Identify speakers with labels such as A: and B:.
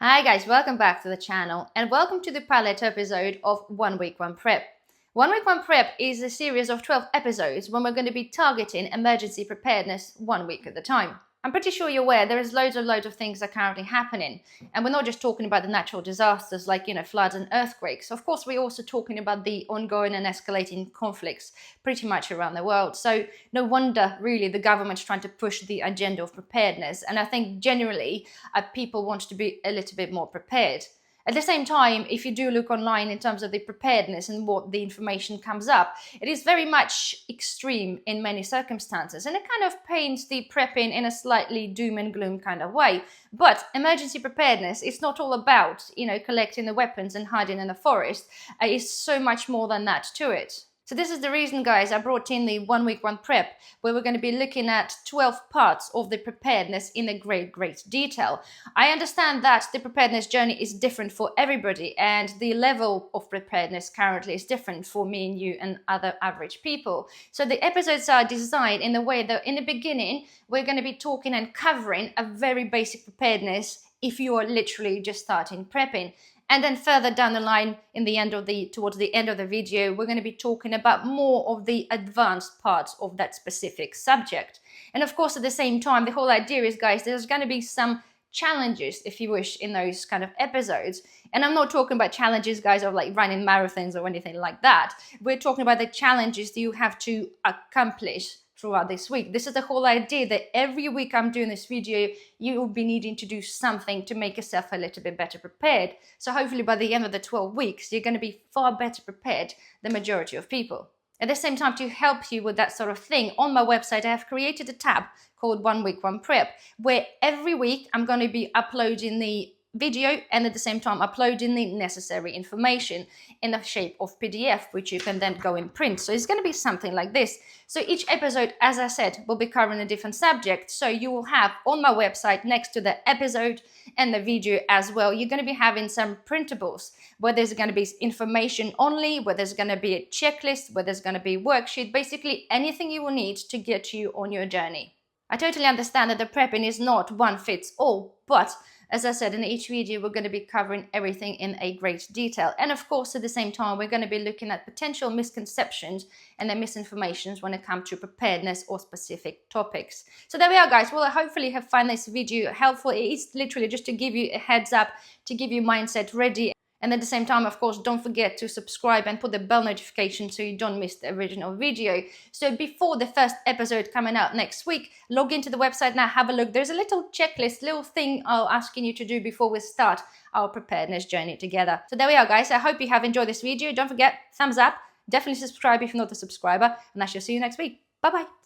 A: Hi guys, welcome back to the channel and welcome to the pilot episode of 1 Week 1 Prep. 1 Week 1 Prep is a series of 12 episodes when we're going to be targeting emergency preparedness 1 week at a time. I'm pretty sure you're aware there is loads of things that are currently happening, and we're not just talking about the natural disasters like floods and earthquakes. Of course, we're also talking about the ongoing and escalating conflicts pretty much around the world. So no wonder really the government's trying to push the agenda of preparedness, and I think generally people want to be a little bit more prepared. At the same time, if you do look online in terms of the preparedness and what the information comes up, it is very much extreme in many circumstances, and it kind of paints the prepping in a slightly doom and gloom kind of way. But emergency preparedness is not all about, collecting the weapons and hiding in the forest. It's so much more than that to it. So this is the reason, guys, I brought in the 1 Week 1 Prep, where we're going to be looking at 12 parts of the preparedness in a great detail. I understand that the preparedness journey is different for everybody, and the level of preparedness currently is different for me and you and other average people. So the episodes are designed in a way that in the beginning, we're going to be talking and covering a very basic preparedness if you are literally just starting prepping. And then further down the line, towards the end of the video, we're going to be talking about more of the advanced parts of that specific subject. And of course, at the same time, the whole idea is, guys, there's going to be some challenges, if you wish, in those kind of episodes. And I'm not talking about challenges, guys, of like running marathons or anything like that. We're talking about the challenges that you have to accomplish throughout this week. This is the whole idea that every week I'm doing this video, you will be needing to do something to make yourself a little bit better prepared. So hopefully by the end of the 12 weeks, you're going to be far better prepared than the majority of people. At the same time, to help you with that sort of thing, on my website, I have created a tab called 1 Week 1 Prep, where every week I'm going to be uploading the video and at the same time uploading the necessary information in the shape of PDF, which you can then go and print. So it's going to be something like this. So each episode, as I said, will be covering a different subject. So you will have on my website, next to the episode and the video as well, you're going to be having some printables where there's going to be information only, where there's going to be a checklist, where there's going to be a worksheet, basically anything you will need to get you on your journey. I totally understand that the prepping is not one fits all, but as I said, in each video, we're going to be covering everything in a great detail. And of course, at the same time, we're going to be looking at potential misconceptions and the misinformations when it comes to preparedness or specific topics. So there we are, guys. Well, I hopefully have found this video helpful. It is literally just to give you a heads up, to give you mindset ready. And at the same time, of course, don't forget to subscribe and put the bell notification so you don't miss the original video. So before the first episode coming out next week, log into the website now, have a look. There's a little checklist, little thing I'm asking you to do before we start our preparedness journey together. So there we are, guys. I hope you have enjoyed this video. Don't forget, thumbs up. Definitely subscribe if you're not a subscriber. And I shall see you next week. Bye-bye.